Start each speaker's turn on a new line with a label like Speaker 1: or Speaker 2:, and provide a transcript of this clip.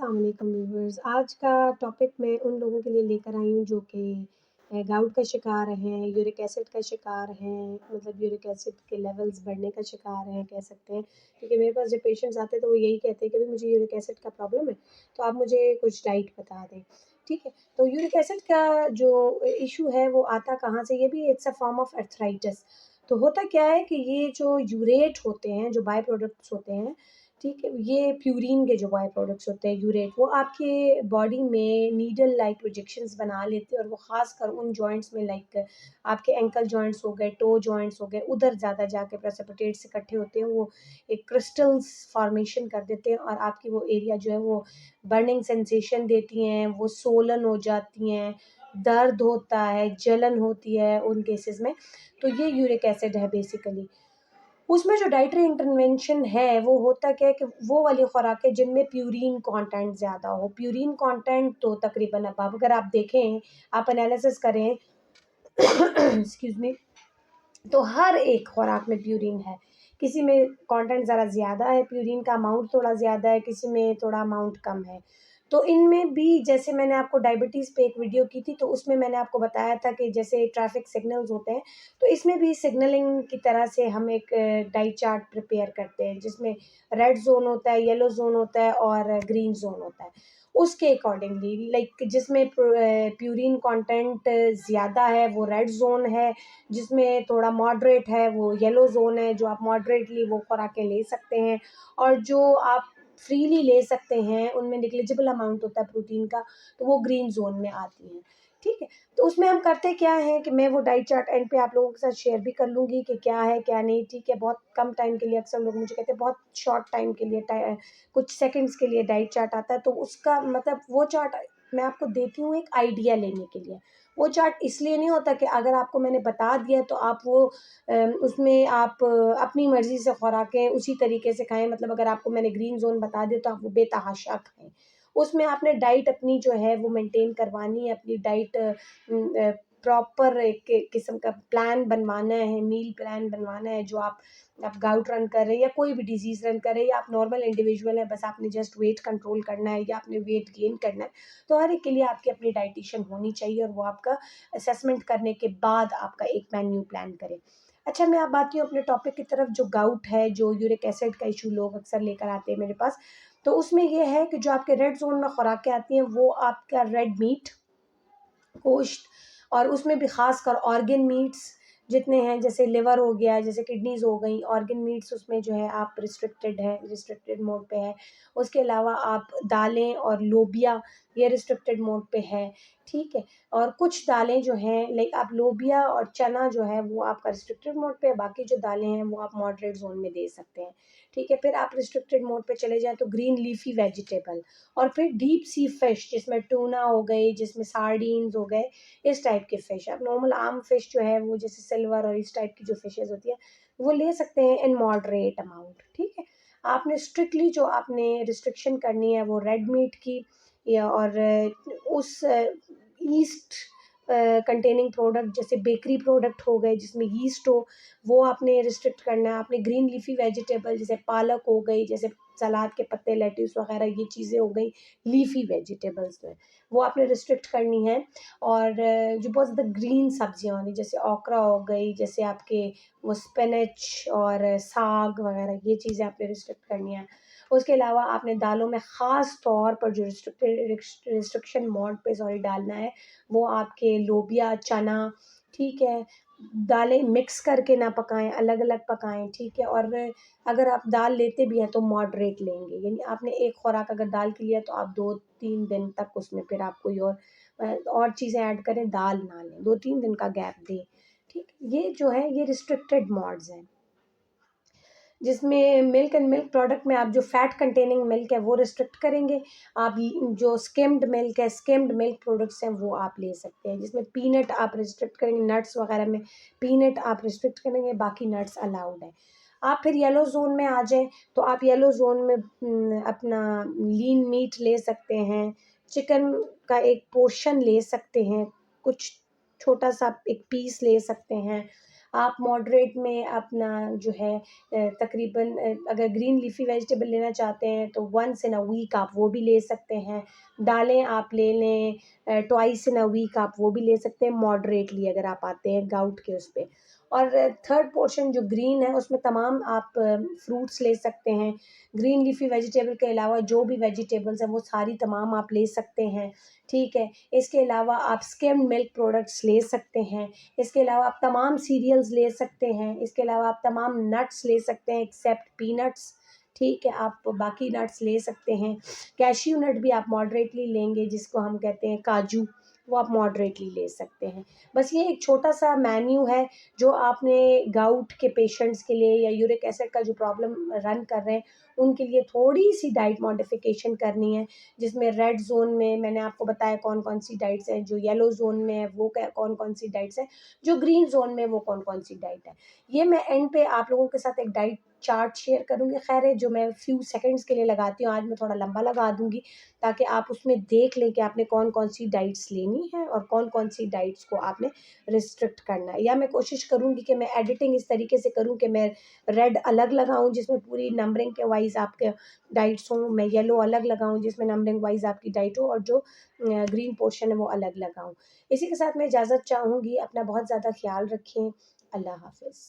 Speaker 1: अस्सलाम वालेकुम व्यूअर्स। आज का टॉपिक मैं उन लोगों के लिए लेकर आई हूँ जो कि गाउट का शिकार हैं, यूरिक एसिड का शिकार हैं, मतलब यूरिक एसिड के लेवल्स बढ़ने का शिकार हैं कह सकते हैं। क्योंकि मेरे पास जब पेशेंट्स आते हैं तो वो यही कहते हैं कि भई मुझे यूरिक एसिड का प्रॉब्लम है, तो आप मुझे कुछ डाइट बता दें। ठीक है? तो यूरिक एसिड का जो इश्यू है वो आता कहाँ से? ये भी it's a form of arthritis. तो होता क्या है कि ये जो यूरेट होते हैं, जो बाय प्रोडक्ट्स होते हैं, ठीक है, ये प्यूरीन के जो बाय प्रोडक्ट्स होते हैं यूरेट, वो आपके बॉडी में नीडल लाइक प्रोजेक्शंस बना लेते हैं और वो ख़ासकर उन जॉइंट्स में लाइक आपके एंकल जॉइंट्स हो गए, टो जॉइंट्स हो गए, उधर ज़्यादा जाके प्रेसिपिटेट्स इकट्ठे होते हैं, वो एक क्रिस्टल्स फॉर्मेशन कर देते हैं और आपकी वो एरिया जो है वो बर्निंग सेंसेशन देती हैं, वो सोलन हो जाती हैं, दर्द होता है, जलन होती है उन केसेस में। तो ये यूरिक एसिड है बेसिकली। उसमें जो डाइटरी इंटरवेंशन है, वो होता क्या है कि वो वाली खुराकें जिनमें प्यूरीन कंटेंट ज़्यादा हो। प्यूरीन कंटेंट तो तकरीबन अब अगर आप देखें, आप एनालिसिस करें एक्सक्यूज़ मी, तो हर एक खुराक में प्यूरीन है। किसी में कंटेंट ज़रा ज़्यादा है, प्यूरीन का अमाउंट थोड़ा ज़्यादा है, किसी में थोड़ा अमाउंट कम है। तो इनमें भी जैसे मैंने आपको डायबिटीज़ पे एक वीडियो की थी, तो उसमें मैंने आपको बताया था कि जैसे ट्रैफ़िक सिग्नल्स होते हैं, तो इसमें भी सिग्नलिंग की तरह से हम एक डाइट चार्ट प्रिपेयर करते हैं, जिसमें रेड ज़ोन होता है, येलो ज़ोन होता है और ग्रीन ज़ोन होता है। उसके अकॉर्डिंगली लाइक जिसमें प्यूरीन कंटेंट ज़्यादा है, वो रेड ज़ोन है, जिसमें थोड़ा मॉडरेट है वो येलो ज़ोन है, जो आप मॉडरेटली वो खुराकें ले सकते हैं और जो आप फ्रीली ले सकते हैं, उनमें नेग्लिजिबल अमाउंट होता है प्रोटीन का, तो वो ग्रीन ज़ोन में आती हैं। ठीक है? तो उसमें हम करते क्या हैं कि मैं वो डाइट चार्ट एंड पे आप लोगों के साथ शेयर भी कर लूँगी कि क्या है, क्या नहीं, ठीक है? बहुत कम टाइम के लिए अक्सर लोग मुझे कहते हैं बहुत शॉर्ट टाइम के लिए कुछ सेकंड्स के लिए डाइट चार्ट आता है, तो उसका मतलब वो चार्ट मैं आपको देती हूँ एक आइडिया लेने के लिए। वो चार्ट इसलिए नहीं होता कि अगर आपको मैंने बता दिया तो आप वो उसमें आप अपनी मर्ज़ी से खुराकें उसी तरीके से खाएँ, मतलब अगर आपको मैंने ग्रीन ज़ोन बता दिया तो आप वो बेतहाशा खाएँ। उसमें आपने डाइट अपनी जो है वो मेंटेन करवानी है, अपनी डाइट प्रॉपर एक किस्म का प्लान बनवाना है, मील प्लान बनवाना है, जो आप गाउट रन कर रहे हैं या कोई भी डिज़ीज़ रन कर रहे हैं या आप नॉर्मल इंडिविजुअल हैं, बस आपने जस्ट वेट कंट्रोल करना है या आपने वेट गेन करना है, तो हर एक के लिए आपकी अपनी डाइटिशियन होनी चाहिए और वो आपका असेसमेंट करने के बाद आपका एक मेन्यू प्लान करे। अच्छा, मैं अब आती हूँ अपने टॉपिक की तरफ। जो गाउट है, जो यूरिक एसिड का इश्यू लोग अक्सर लेकर आते हैं मेरे पास, तो उसमें ये है कि जो आपके रेड ज़ोन में खुराकें आती हैं, वो आपका रेड मीट, गोश्त और उसमें भी ख़ासकर ऑर्गन मीट्स जितने हैं, जैसे लिवर हो गया, जैसे किडनीज़ हो गई, ऑर्गन मीट्स उसमें जो है आप रिस्ट्रिक्टेड मोड पे है। उसके अलावा आप दालें और लोबिया, ये रिस्ट्रिक्टेड मोड पे है, ठीक है? और कुछ दालें जो हैं लाइक आप लोबिया और चना जो है वो आपका रिस्ट्रिक्टेड मोड पे है, बाकी जो दालें हैं वो आप मॉडरेट ज़ोन में दे सकते हैं, ठीक है? फिर आप रिस्ट्रिक्टेड मोड पे चले जाएँ तो ग्रीन लीफ़ी वेजिटेबल और फिर डीप सी फिश, जिसमें टूना हो गई, जिसमें सार्डीन्स हो गए, इस टाइप के फिश। अब नॉर्मल आम फिश जो है वो जैसे सिल्वर और इस टाइप की जो फिशेज़ होती हैं, वो ले सकते हैं इन मॉडरेट अमाउंट, ठीक है? आपने स्ट्रिक्टली जो आपने रिस्ट्रिक्शन करनी है वो रेड मीट की या और उस ईस्ट कंटेनिंग प्रोडक्ट जैसे बेकरी प्रोडक्ट हो गए जिसमें यीस्ट हो, वो आपने रिस्ट्रिक्ट करना है। आपने ग्रीन लीफी वेजिटेबल जैसे पालक हो गई, जैसे सलाद के पत्ते, लेट्यूस वगैरह ये चीज़ें हो गई लीफी वेजिटेबल्स में, वो आपने रिस्ट्रिक्ट करनी है। और जो बहुत ज़्यादा ग्रीन सब्जियाँ होती जैसे ओकरा हो गई, जैसे आपके वो स्पिनच और साग वगैरह, ये चीज़ें आपने रिस्ट्रिक्ट करनी है। उसके अलावा आपने दालों में ख़ास तौर पर जो रिस्ट्रिक्शन मोड पे सॉरी डालना है, वो आपके लोबिया, चना, ठीक है? दालें मिक्स करके ना पकाएँ, अलग-अलग पकाएँ, ठीक है? और अगर आप दाल लेते भी हैं तो मॉडरेट लेंगे, यानी आपने एक खुराक अगर दाल की लिया तो आप 2-3 दिन तक उसमें फिर आप कोई और चीज़ें ऐड करें, दाल ना लें, 2-3 दिन का गैप दें, ठीक? ये जो है ये रिस्ट्रिक्टेड मोड्स हैं। जिसमें मिल्क एंड मिल्क प्रोडक्ट में आप जो फैट कंटेनिंग मिल्क है वो रिस्ट्रिक्ट करेंगे। आप जो स्किम्ड मिल्क है, स्किम्ड मिल्क प्रोडक्ट्स हैं वो आप ले सकते हैं। जिसमें पीनट आप रिस्ट्रिक्ट करेंगे, नट्स वगैरह में पीनट आप रिस्ट्रिक्ट करेंगे, बाकी नट्स अलाउड है। आप फिर येलो ज़ोन में आ जाएँ तो आप येलो ज़ोन में अपना लीन मीट ले सकते हैं, चिकन का एक पोर्शन ले सकते हैं, कुछ छोटा-सा एक पीस ले सकते हैं। आप मॉडरेट में अपना जो है तकरीबन अगर ग्रीन लीफ़ी वेजिटेबल लेना चाहते हैं तो वंस इन अ वीक आप वो भी ले सकते हैं। दालें आप ले लें ट्वाइस इन अ वीक आप वो भी ले सकते हैं मॉडरेटली अगर आप आते हैं गाउट के उस पे। और थर्ड पोर्शन जो ग्रीन है उसमें तमाम आप फ्रूट्स ले सकते हैं। ग्रीन लीफ़ी वेजिटेबल के अलावा जो भी वेजिटेबल्स हैं वो सारी तमाम आप ले सकते हैं, ठीक है। इसके अलावा आप स्किम्ड मिल्क प्रोडक्ट्स ले सकते हैं। इसके अलावा आप तमाम सीरियल्स ले सकते हैं। इसके अलावा आप तमाम नट्स ले सकते हैं एक्सेप्ट पीनट्स, ठीक है। आप बाकी नट्स ले सकते हैं। कैश्यू नट भी आप मॉडरेटली लेंगे जिसको हम कहते हैं काजू, वो आप मॉडरेटली ले सकते हैं। बस ये एक छोटा-सा मेन्यू है जो आपने गाउट के पेशेंट्स के लिए या यूरिक एसिड का जो प्रॉब्लम रन कर रहे हैं, उनके लिए थोड़ी-सी डाइट मॉडिफ़िकेशन करनी है, जिसमें रेड ज़ोन में मैंने आपको बताया कौन-कौन सी डाइट्स हैं, जो येलो ज़ोन में है वो क कौन-कौन सी डाइट्स हैं, जो ग्रीन ज़ोन में है वो कौन-कौन सी डाइट है। ये मैं एंड पे आप लोगों के साथ एक डाइट चार्ट शेयर करूँगी, ख़ैर है जो मैं फ्यू सेकंड्स के लिए लगाती हूँ, आज मैं थोड़ा लंबा लगा दूँगी ताकि आप उसमें देख लें कि आपने कौन-कौन सी डाइट्स लेनी है और कौन-कौन सी डाइट्स को आपने रिस्ट्रिक्ट करना है। या मैं कोशिश करूँगी कि मैं एडिटिंग इस तरीके से करूँ कि मैं रेड अलग लगाऊँ जिसमें पूरी नंबरिंग के वाइज़ आपके डाइट्स हों, मैं येलो अलग लगाऊँ जिसमें नंबरिंग वाइज़ आपकी डाइट हो और जो ग्रीन पोर्शन है वो अलग लगाऊँ। इसी के साथ मैं इजाज़त चाहूँगी, अपना बहुत ज़्यादा ख़्याल रखें। अल्लाह हाफ़िज़।